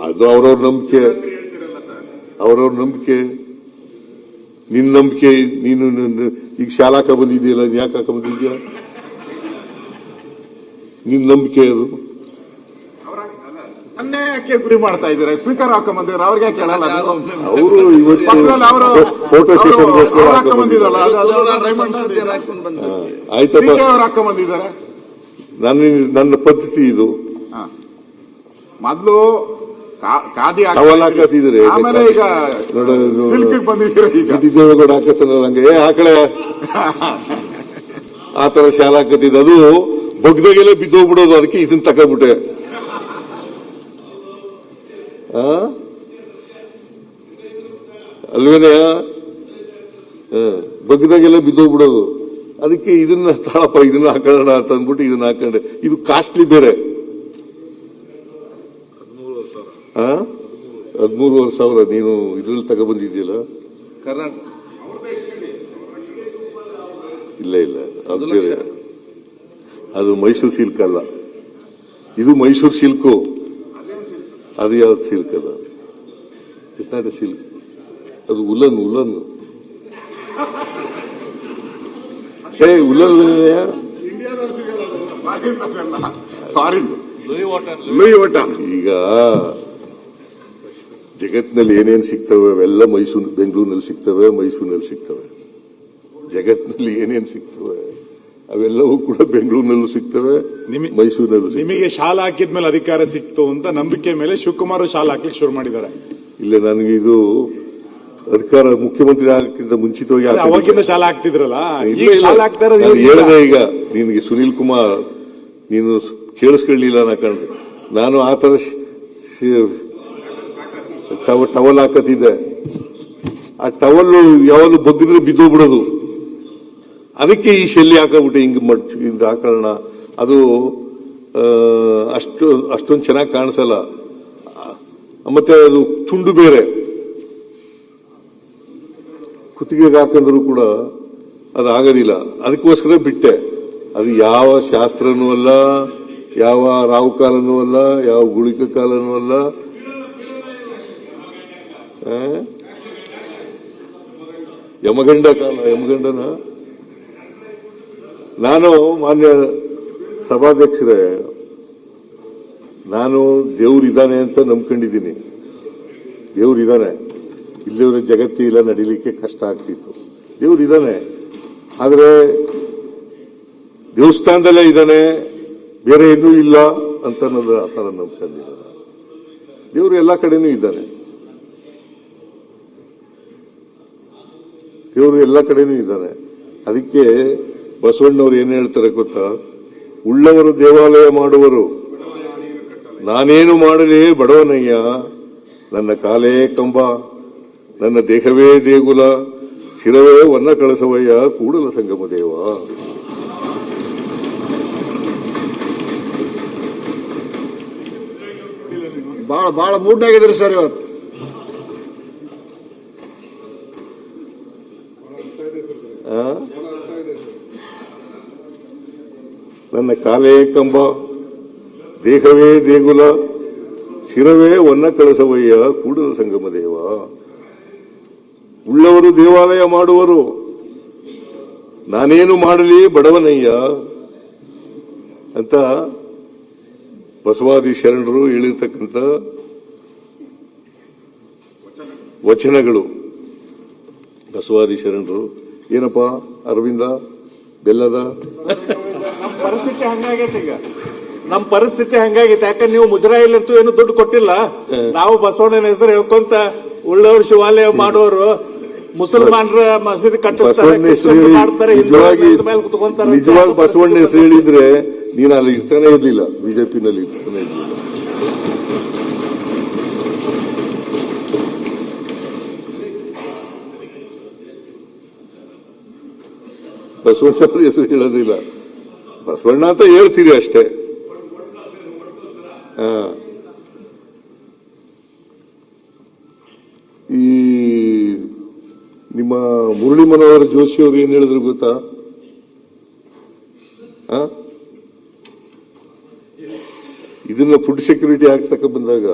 ಅದು ಅವ್ರವ್ರ ನಂಬಿಕೆ, ಅವ್ರವ್ರ ನಂಬಿಕೆ. ನಿನ್ ನಂಬಿಕೆ, ನೀನು ಈಗ ಶಾಲಾ ಹಾಕ ಬಂದಿದೆಯಲ್ಲ, ಯಾಕೆ ಹಾಕ ಬಂದಿದ್ಯಾ? ನಿನ್ ನಂಬಿಕೆ ಅದು. ಅನ್ಯಾಯಕ್ಕೆ ಗುರಿ ಮಾಡ್ತಾ ಇದ್ದಾರೆ. ಸ್ಪೀಕರ್ ಹಾಕೊಂಡ್ಬಂದಿದ್ದಾರೆ, ಅವ್ರಿಗೆ ಕೇಳಲ್ಲ. ಅವರು ಇವತ್ತು ಫೋಟೋ ಸೆಷನ್ಗೋಸ್ಕರ ಹಾಕೊಂಡ್ಬಂದಿದ್ದಲ್ಲ, ಆಯ್ತಪ್ಪ. ಅವ್ರು ಹಾಕೊಂಡ್ಬಂದಿದ್ದಾರೆ. ನನ್ನ ಪದ್ಧತಿ ಇದು. ಮೊದ್ಲು ಖಾದಿ ಹಾಕತ್ತಿದ್ರೆ ಆಮೇಲೆ ಈಗ ಸಿಲ್ಕ್ ಬಂದಿದ್ದೀರಾ. ಈಗ ದೇವೇಗೌಡ ಹಾಕತ್ತಲ್ಲ ನಂಗೆ ಆಕಡೆ ಆತರ ಶಾಲ ಹಾಕತ್ತಿದ್ದ. ಅದು ಬಗ್ದಾಗೆಲ್ಲ ಬಿದ್ದೋಗ್ಬಿಡೋದು, ಅದಕ್ಕೆ ಇದನ್ನ ತಕೊಂಡ್ಬಿಟ್ಟೆ. ಅಲ್ವೇನೆ, ಬಗ್ದಾಗೆಲ್ಲ ಬಿದ್ದೋಗ್ಬಿಡೋದು, ಅದಕ್ಕೆ ಇದನ್ನ ತಾಳಪ್ಪ ಇದನ್ನ ಹಾಕೋಣ ಅಂತ ಅಂದ್ಬಿಟ್ಟು ಇದನ್ನ ಹಾಕೊಂಡೆ. ಇದು ಕಾಸ್ಟ್ಲಿ ಬೇರೆ. 13,500 ನೀನು ಇದ್ರಲ್ಲಿ ತಗೊಬಂದಿದ್ಯಲ್ಲ. ಇಲ್ಲ ಇಲ್ಲ, ಅದು ಬೇರೆ. ಅದು ಮೈಸೂರು ಸಿಲ್ಕ್ ಅಲ್ಲ, ಇದು ಮೈಸೂರು ಸಿಲ್ಕು. ಅದು ಯಾವ್ದು ಸಿಲ್ಕ್ ಅಲ್ಲ, ಇಟ್ಸ್ ನಾಟ್ ಎ ಸಿಲ್ಕ್, ಅದು ಉಲನ್. ಉಲನ್ ಈಗ ಜಗತ್ತಿನಲ್ಲಿ ಏನೇನು ಸಿಗ್ತವೆ ಅವೆಲ್ಲ ಬೆಂಗಳೂರಿನಲ್ಲಿ ಸಿಗ್ತವೆ, ಮೈಸೂರಿನಲ್ಲಿ ಸಿಗ್ತವೆ. ಜಗತ್ತಿನಲ್ಲಿ ಏನೇನು ಸಿಗ್ತವೆ ಅವೆಲ್ಲವೂ ಕೂಡ ಬೆಂಗಳೂರಿನಲ್ಲೂ ಸಿಗ್ತವೆ, ಮೈಸೂರಿನಲ್ಲೂ. ನಿಮಗೆ ಶಾಲಾ ಹಾಕಿದ್ಮೇಲೆ ಅಧಿಕಾರ ಸಿಕ್ತು ಅಂತ ನಂಬಿಕೆ ಮೇಲೆ ಶಿವಕುಮಾರ್ ಶಾಲಾ ಹಾಕ್ಲಿಕ್ಕೆ ಶುರು ಮಾಡಿದ್ದಾರೆ. ಇಲ್ಲ, ನನಗೆ ಇದು ಅಧಿಕಾರ ಮುಖ್ಯಮಂತ್ರಿ ಆಗಕ್ಕಿಂತ ಮುಂಚಿತವಾಗಿ ಅವಾಗಿಂದ ಶಾಲಾ ಹಾಕ್ತಿದ್ರಲ್ಲ, ಹೇಳಿದೆ. ಈಗ ನಿನಗೆ ಸುನೀಲ್ ಕುಮಾರ್ ನೀನು ಕೇಳಿಸ್ಕೊಳ್ಳಿಲ್ಲ ನಾ ಕಾಣಿಸ್. ನಾನು ಆತರ ಟವಲ್ ಹಾಕತ್ತಿದ್ದೆ. ಆ ಟವಲ್ ಯಾವಾಗಲೂ ಬಗ್ಗಿದ್ರೆ ಬಿದ್ದೋಗ್ಬಿಡೋದು, ಅದಕ್ಕೆ ಈ ಶೆಲ್ಲಿ ಹಾಕಬಿಟ್ಟೆ. ಹಿಂಗ್ ಹಾಕೋಣ, ಅದು ಅಷ್ಟೊಂದು ಚೆನ್ನಾಗಿ ಕಾಣಿಸಲ್ಲ. ಮತ್ತೆ ಅದು ತುಂಡು ಬೇರೆ, ಕುತ್ತಿಗೆಗೆ ಹಾಕಂದ್ರು ಕೂಡ ಅದು ಆಗೋದಿಲ್ಲ. ಅದಕ್ಕೋಸ್ಕರ ಬಿಟ್ಟೆ. ಅದು ಯಾವ ಶಾಸ್ತ್ರನೂ ಅಲ್ಲ, ಯಾವ ರಾಹು ಕಾಲನೂ ಅಲ್ಲ, ಯಾವ ಗುಳಿಕ ಕಾಲನೂ ಅಲ್ಲ. ಯಮಗಂಡ ಕಾಲ, ಯಮಗಂಡನ. ನಾನು ಮಾನ್ಯ ಸಭಾಧ್ಯಕ್ಷರೇ, ನಾನು ದೇವ್ರಿದ್ದಾನೆ ಅಂತ ನಂಬ್ಕೊಂಡಿದ್ದೀನಿ. ದೇವ್ರಿದ್ದಾನೆ, ಇಲ್ಲಿವರೆ ಜಗತ್ತಿ ಇಲ್ಲ, ನಡಿಲಿಕ್ಕೆ ಕಷ್ಟ ಆಗ್ತಿತ್ತು. ದೇವ್ರಿದ್ದಾನೆ, ಆದ್ರೆ ದೇವಸ್ಥಾನದಲ್ಲೇ ಇದ್ದಾನೆ, ಬೇರೆ ಏನೂ ಇಲ್ಲ ಅಂತ ಅನ್ನೋದು ಆ ಥರ ನಂಬ್ಕೊಂಡಿಲ್ಲ ನಾನು. ದೇವರು ಎಲ್ಲ ಕಡೆನೂ ಇದ್ದಾನೆ, ದೇವರು ಎಲ್ಲ ಕಡೆನೂ ಇದ್ದಾನೆ. ಅದಕ್ಕೆ ಬಸವಣ್ಣವ್ರು ಏನ್ ಹೇಳ್ತಾರೆ ಗೊತ್ತಾ? ಉಳ್ಳವರು ದೇವಾಲಯ ಮಾಡುವರು, ನಾನೇನು ಮಾಡಲಿ ಬಡವನಯ್ಯ, ನನ್ನ ಕಾಲೇ ಕಂಬ, ನನ್ನ ದೇಹವೇ ದೇಗುಲ, ಶಿರವೇ ವನ್ನ ಕಳಸವಯ್ಯ, ಕೂಡಲ ಸಂಗಮ ದೇವ. ಬಹಳ ಮೂಡ್ನಾಗಿದ್ರಿ ಸರ್ ಇವತ್ತು. ನನ್ನ ಕಾಲೇ ಕಂಬ, ದೇಹವೇ ದೇಗುಲ, ಶಿರವೇ ವನ್ನ ಕಳಸವಯ್ಯ, ಕೂಡಲ ಸಂಗಮ ದೇವ. ಉಳ್ಳವರು ದೇವಾಲಯ ಮಾಡುವರು, ನಾನೇನು ಮಾಡಲಿ ಬಡವನಯ್ಯ ಅಂತ ಬಸವಾದಿ ಶರಣರು ಹೇಳಿರ್ತಕ್ಕಂಥ ವಚನಗಳು. ಬಸವಾದಿ ಶರಣರು ಏನಪ್ಪಾ ಅರವಿಂದ ಬೆಲ್ಲದ ಪರಿಸ್ಥಿತಿ ಹಂಗಾಗೈತೆ. ಈಗ ನಮ್ಮ ಪರಿಸ್ಥಿತಿ ಹಂಗಾಗೈತೆ. ಯಾಕಂದ್ರೆ ನೀವು ಮುಜರಾಯಿಲಂತೂ ಏನು ದುಡ್ಡು ಕೊಟ್ಟಿಲ್ಲ. ನಾವು ಬಸವಣ್ಣನ ಹೆಸರು ಹೇಳ್ಕೊಂತ ಉಳ್ಳವರು ಶಿವಾಲಯ ಮಾಡೋರು, ಮುಸಲ್ಮಾನರ ಮಸೀದಿ ಕಟ್ಟಿಸ್ತಾರೆ, ನಿಜವಾಗಿ ಬಸವಣ್ಣ ಹೆಸರು ಹೇಳಿದ್ರೆ ನೀನು ಅಲ್ಲಿ ಇರ್ತಾನೆ ಇರ್ಲಿಲ್ಲ, ಬಿಜೆಪಿನಲ್ಲಿ ಇರ್ತಾನೆ ಇರ್ಲಿಲ್ಲ. ಬಸವಣ್ಣ ಹೆಸರು ಹೇಳೋದಿಲ್ಲ, ಬಸವಣ್ಣ ಅಂತ ಹೇಳ್ತೀರಿ ಅಷ್ಟೇ. ಈ ನಿಮ್ಮ ಮುರಳಿ ಮನೋಹರ ಜೋಶಿ ಅವರು ಏನ್ ಹೇಳಿದ್ರು ಗೊತ್ತಾ? ಇದನ್ನ ಇದನ್ನ ಫುಡ್ ಸೆಕ್ಯೂರಿಟಿ ಆಕ್ಟ್ ಬಂದಾಗ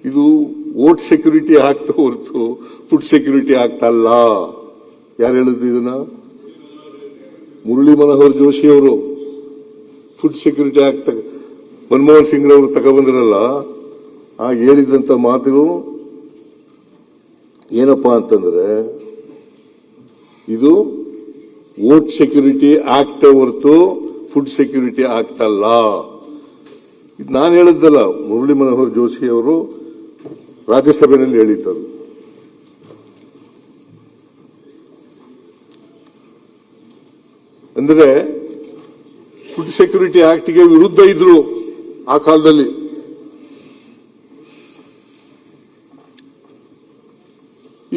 ಇದು ವೋಟ್ ಸೆಕ್ಯೂರಿಟಿ ಆಕ್ಟ್ ಹೊರತು ಫುಡ್ ಸೆಕ್ಯೂರಿಟಿ ಆಕ್ಟ್ ಅಲ್ಲ. ಯಾರು ಹೇಳಿದ್ರು ಇದನ್ನ? ಮುರಳಿ ಮನೋಹರ್ ಜೋಶಿ ಅವರು food security act Manmohan Singh ಅವರು ತಗೊಬಂದ್ರಲ್ಲ, ಆಗ ಹೇಳಿದಂತ ಮಾತು ಏನಪ್ಪಾ ಅಂತಂದ್ರೆ ಇದು ವೋಟ್ ಸೆಕ್ಯೂರಿಟಿ ಆಕ್ಟ್ ಹೊರತು ಫುಡ್ ಸೆಕ್ಯೂರಿಟಿ ಆಕ್ಟ್ ಅಲ್ಲ. ನಾನು ಹೇಳಿದ್ದಲ್ಲ, ಮುರಳಿ ಮನೋಹರ್ ಜೋಶಿ ಅವರು ರಾಜ್ಯಸಭೆಯಲ್ಲಿ ಹೇಳಿದ್ದರು. ಅಂದ್ರೆ ಫುಡ್ ಸೆಕ್ಯೂರಿಟಿ ಆಕ್ಟ್ಗೆ ವಿರುದ್ಧ ಇದ್ರು ಆ ಕಾಲದಲ್ಲಿ.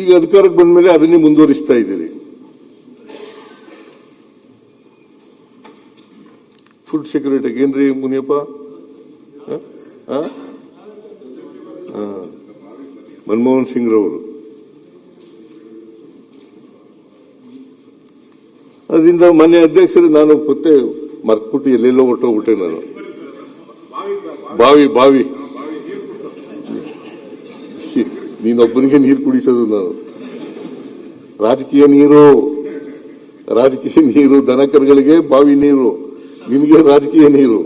ಈಗ ಅಧಿಕಾರಕ್ಕೆ ಬಂದ ಮೇಲೆ ಅದನ್ನೇ ಮುಂದುವರಿಸ್ತಾ ಇದ್ದೀರಿ. ಫುಡ್ ಸೆಕ್ಯೂರಿಟಿ ಏನ್ರಿ ಮುನಿಯಪ್ಪ? ಮನಮೋಹನ್ ಸಿಂಗ್ ರವರು ಅದರಿಂದ ಮೊನ್ನೆ ಅಧ್ಯಕ್ಷರು ನಾನು ಮತ್ತೆ ಮರ್ತ್ಬಿಟ್ಟು ಎಲ್ಲೆಲ್ಲೋ ಹೊಟ್ಟೋಗ್ಬಿಟ್ಟೆ ನಾನು. ಬಾವಿ ನೀನೊಬ್ಬನಿಗೆ ನೀರು ಕುಡಿಸೋದು ನಾನು. ರಾಜಕೀಯ ನೀರು ದನಕರುಗಳಿಗೆ ಬಾವಿ ನೀರು, ನಿನಗೆ ರಾಜಕೀಯ ನೀರು.